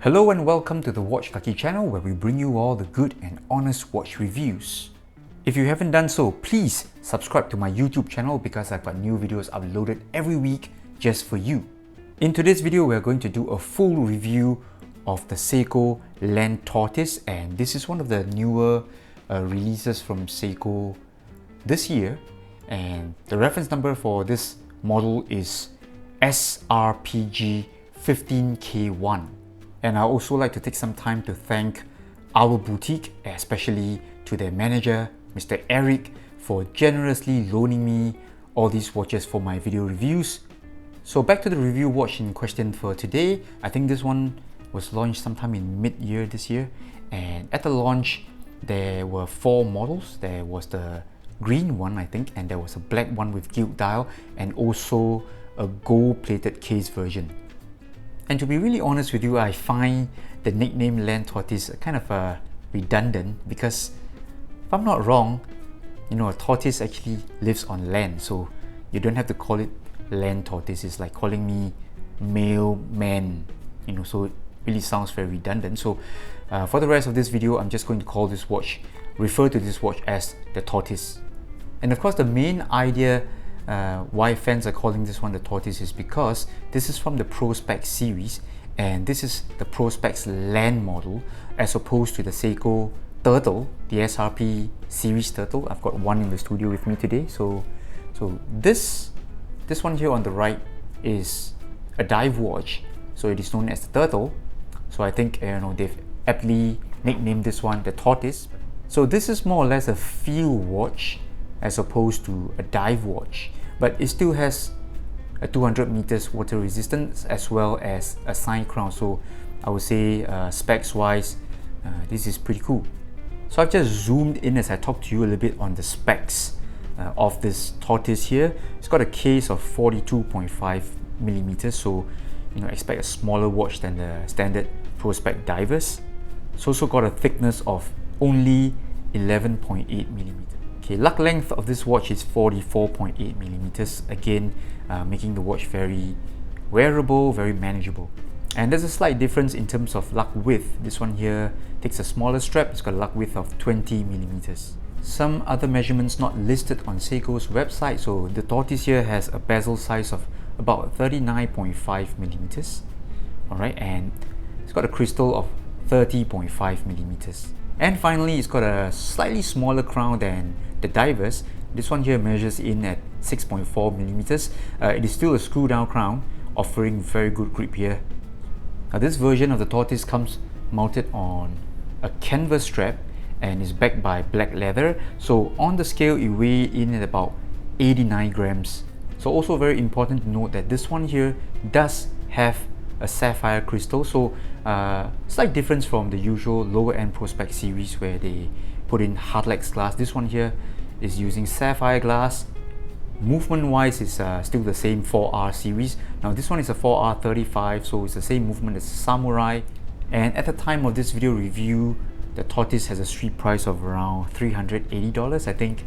Hello and welcome to the Watch Lucky channel where we bring you all the good and honest watch reviews. If you haven't done so, please subscribe to my YouTube channel because I've got new videos uploaded every week just for you. In today's video, we're going to do a full review of the Seiko Land Tortoise, and this is one of the newer releases from Seiko this year, and the reference number for this model is SRPG15K1. And I also like to take some time to thank our boutique, especially to their manager, Mr. Eric, for generously loaning me all these watches for my video reviews. So back to the review watch in question for today. I think this one was launched sometime in mid-year this year, and at the launch there were 4 models. There was the green one, I think, and there was a black one with gilt dial, and also a gold-plated case version. And to be really honest with you, I find the nickname Land Tortoise kind of redundant because if I'm not wrong, a tortoise actually lives on land, so you don't have to call it Land Tortoise. It's like calling me mailman, so it really sounds very redundant. So for the rest of this video, I'm just going to refer to this watch as the Tortoise. And of course, the main idea why fans are calling this one the Tortoise is because this is from the Prospex series, and this is the Prospex Land model as opposed to the Seiko Turtle, the SRP series Turtle. I've got one in the studio with me today. So this one here on the right is a dive watch, so it is known as the Turtle. So I think they've aptly nicknamed this one the Tortoise. So this is more or less a field watch as opposed to a dive watch, but it still has a 200 meters water resistance as well as a side crown. So I would say specs wise, this is pretty cool. So I've just zoomed in as I talk to you a little bit on the specs of this Tortoise here. It's got a case of 42.5 millimeters, so expect a smaller watch than the standard Prospex divers. It's also got a thickness of only 11.8 millimeters. Okay, lug length of this watch is 44.8 millimeters, again making the watch very wearable, very manageable. And there's a slight difference in terms of lug width. This one here takes a smaller strap. It's got a lug width of 20 millimeters. Some other measurements not listed on Seiko's website. So the Tortoise here has a bezel size of about 39.5 millimeters. Alright, and it's got a crystal of 30.5 millimeters. And finally, it's got a slightly smaller crown than the divers. This one here measures in at 6.4 millimeters. It is still a screw down crown, offering very good grip here. Now this version of the Tortoise comes mounted on a canvas strap and is backed by black leather. So on the scale, it weighs in at about 89 grams. So also very important to note that this one here does have a Sapphire Crystal. So slight difference from the usual lower end Prospex series where they put in Hardlex glass. This one here is using Sapphire glass. Movement wise, it's still the same 4R series. Now this one is a 4R35, so it's the same movement as Samurai. And at the time of this video review, the Tortoise has a street price of around $380. I think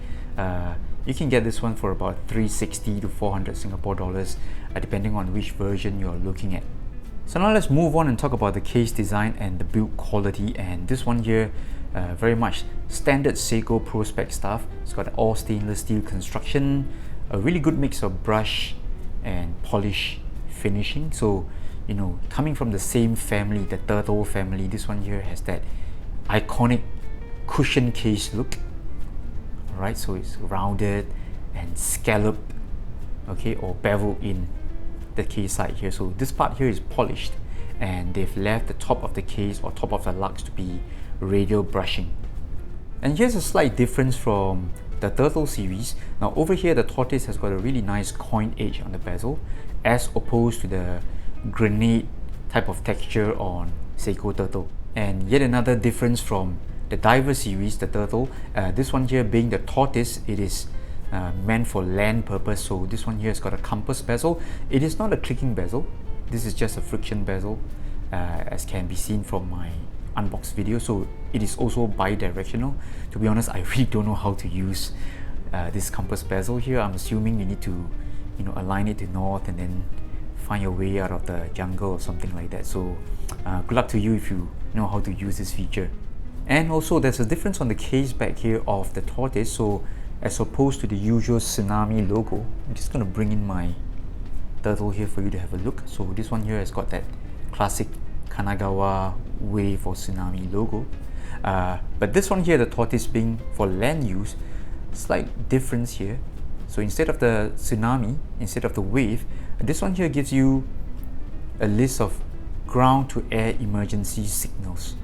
you can get this one for about 360 to 400 Singapore dollars, depending on which version you're looking at. So now let's move on and talk about the case design and the build quality. And this one here, very much standard Seiko Prospex stuff. It's got all stainless steel construction, a really good mix of brush and polish finishing. So coming from the same family, the Turtle family, this one here has that iconic cushion case look. Alright, so it's rounded and scalloped, okay, or beveled in the case side here. So this part here is polished, and they've left the top of the case or top of the lugs to be radial brushing. And here's a slight difference from the Turtle series. Now over here, the Tortoise has got a really nice coin edge on the bezel, as opposed to the grenade type of texture on Seiko Turtle. And yet another difference from the Diver series, the Turtle, this one here being the Tortoise, it is meant for land purpose. So this one here has got a compass bezel. It is not a clicking bezel. This is just a friction bezel, as can be seen from my unboxed video. So it is also bi-directional. To be honest, I really don't know how to use this compass bezel here. I'm assuming you need to align it to north and then find your way out of the jungle or something like that. So good luck to you if you know how to use this feature. And also there's a difference on the case back here of the tortoise. So as opposed to the usual tsunami logo, I'm just going to bring in my turtle here for you to have a look. So this one here has got that classic Kanagawa wave or tsunami logo. But this one here, the tortoise being for land use, slight difference here. So instead of the tsunami, instead of the wave, this one here gives you a list of ground to air emergency signals.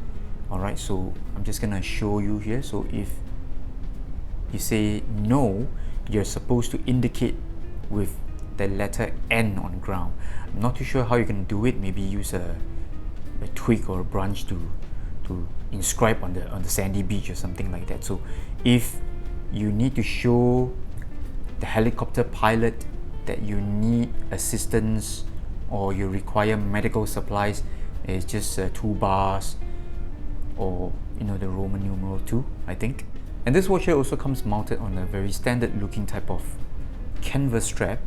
Alright, so I'm just gonna show you here. So if you say no, you're supposed to indicate with the letter N on ground. I'm not too sure how you can do it. Maybe use a twig or a branch to inscribe on the sandy beach or something like that. So if you need to show the helicopter pilot that you need assistance or you require medical supplies, it's just 2 bars, or the Roman numeral 2, I think. And this watch here also comes mounted on a very standard looking type of canvas strap.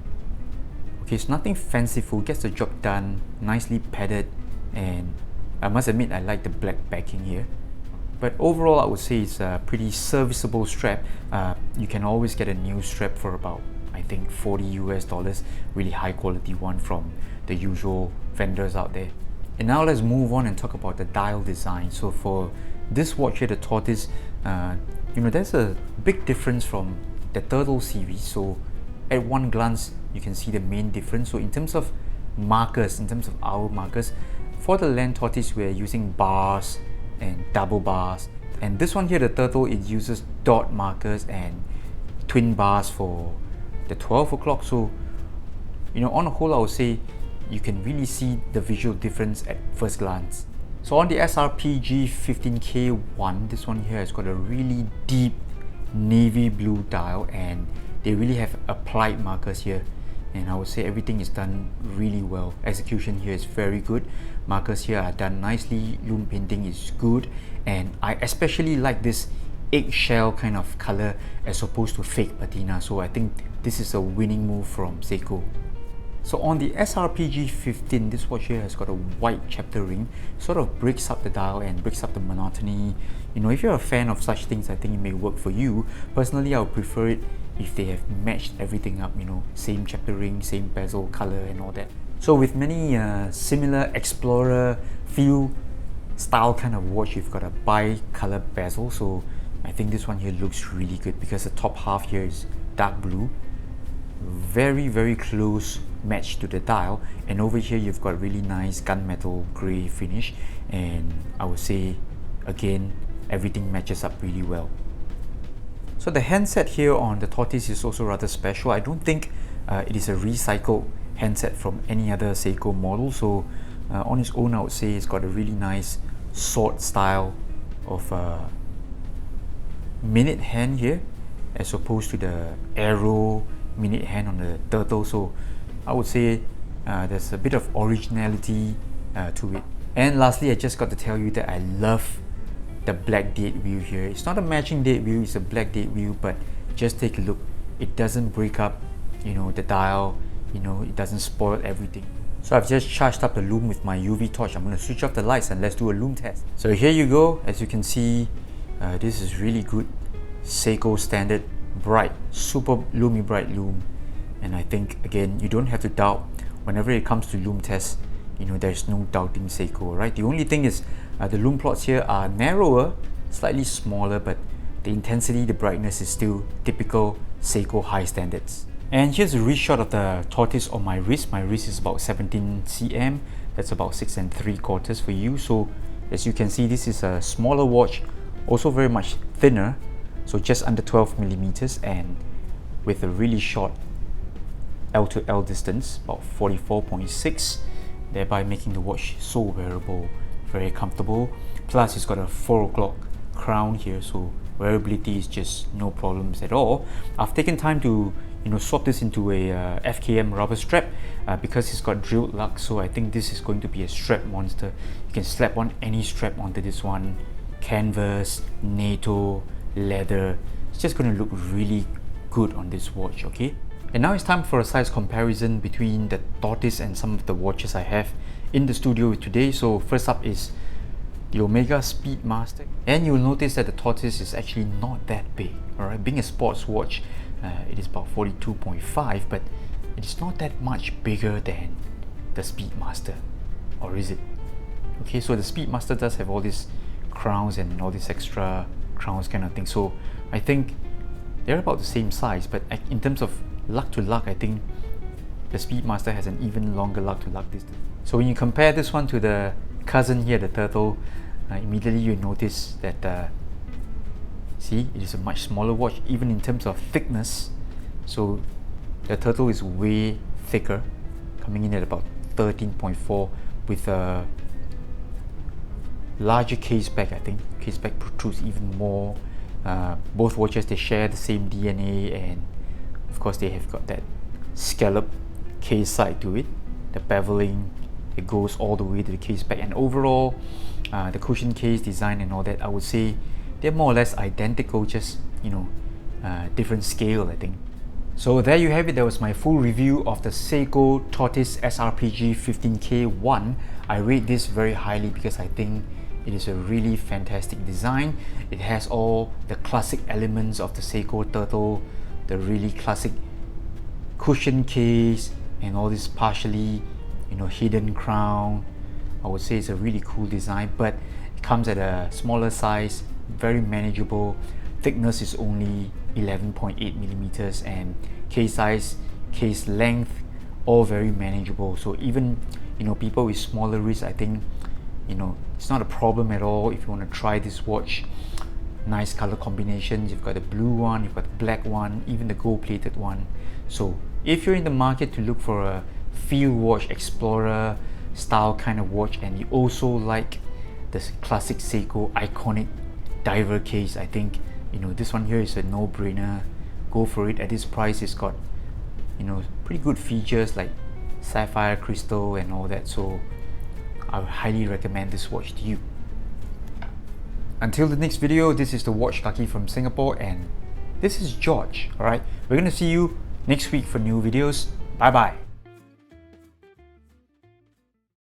Okay, it's nothing fanciful, gets the job done, nicely padded, and I must admit I like the black backing here. But overall I would say it's a pretty serviceable strap. You can always get a new strap for about, I think, $40 US, really high quality one from the usual vendors out there. And now let's move on and talk about the dial design. So for this watch here, the Tortoise, there's a big difference from the Turtle series. So at one glance, you can see the main difference. So in terms of markers, in terms of hour markers, for the Land Tortoise, we're using bars and double bars. And this one here, the Turtle, it uses dot markers and twin bars for the 12 o'clock. So, on the whole, I would say you can really see the visual difference at first glance. So on the SRPG15K1, this one here has got a really deep navy blue dial, and they really have applied markers here, and I would say everything is done really well. Execution here is very good. Markers here are done nicely. Loom painting is good, and I especially like this eggshell kind of color as opposed to fake patina. So I think this is a winning move from Seiko. So on the SRPG15, this watch here has got a white chapter ring. Sort of breaks up the dial and breaks up the monotony. If you're a fan of such things, I think it may work for you. Personally, I would prefer it if they have matched everything up, same chapter ring, same bezel color and all that. So with many similar Explorer feel style kind of watch, you've got a bi-color bezel. So I think this one here looks really good because the top half here is dark blue. Very, very close match to the dial, and over here you've got really nice gunmetal grey finish, and I would say again everything matches up really well. So the handset here on the Tortoise is also rather special. I don't think it is a recycled handset from any other Seiko model. So on its own, I would say it's got a really nice sword style of minute hand here, as opposed to the arrow minute hand on the Turtle. So I would say there's a bit of originality to it. And lastly, I just got to tell you that I love the black date wheel here. It's not a matching date wheel, it's a black date wheel, but just take a look. It doesn't break up, the dial, it doesn't spoil everything. So I've just charged up the loom with my UV torch. I'm going to switch off the lights and let's do a loom test. So here you go. As you can see, this is really good Seiko standard bright, super loomy bright loom. And I think again, you don't have to doubt whenever it comes to loom tests. There's no doubting Seiko, right? The only thing is the loom plots here are narrower, slightly smaller, but the intensity, the brightness is still typical Seiko high standards. And here's a wrist shot of the Tortoise on my wrist. My wrist is about 17 cm. That's about 6 3/4 for you. So as you can see, this is a smaller watch, also very much thinner, so just under 12 millimeters, and with a really short L to L distance, about 44.6, thereby making the watch so wearable, very comfortable. Plus it's got a 4 o'clock crown here, so wearability is just no problems at all. I've taken time to swap this into a FKM rubber strap because it's got drilled lug, so I think this is going to be a strap monster. You can slap on any strap onto this one, canvas, NATO, leather. It's just going to look really good on this watch, okay? And now it's time for a size comparison between the Tortoise and some of the watches I have in the studio today. So first up is the Omega Speedmaster, and you'll notice that the Tortoise is actually not that big. Alright, being a sports watch, it is about 42.5, but it is not that much bigger than the Speedmaster, or is it? Okay, so the Speedmaster does have all these crowns and all these extra crowns kind of thing, so I think they're about the same size, but in terms of lug to lug, I think the Speedmaster has an even longer lug to lug distance. So when you compare this one to the cousin here, the Turtle, immediately you notice that see, it is a much smaller watch, even in terms of thickness. So the Turtle is way thicker, coming in at about 13.4 with a larger case back. I think case back protrudes even more. Both watches, they share the same DNA, and of course they have got that scallop case side to it, the beveling, it goes all the way to the case back, and overall the cushion case design and all that, I would say they're more or less identical, just different scale, I think. So there you have it. That was my full review of the Seiko Tortoise SRPG15K1. I rate this very highly because I think it is a really fantastic design. It has all the classic elements of the Seiko Turtle, the really classic cushion case and all this partially hidden crown. I would say it's a really cool design, but it comes at a smaller size, very manageable. Thickness is only 11.8 millimeters, and case size, case length, all very manageable. So even people with smaller wrists, I think it's not a problem at all if you want to try this watch. Nice color combinations. You've got the blue one, you've got the black one, even the gold plated one. So if you're in the market to look for a field watch, explorer style kind of watch, and you also like this classic Seiko iconic diver case, I think this one here is a no-brainer. Go for it. At this price, it's got pretty good features like Sapphire Crystal and all that, so I would highly recommend this watch to you. Until the next video, this is the Watch Kaki from Singapore, and this is George. Alright, we're gonna see you next week for new videos. Bye bye.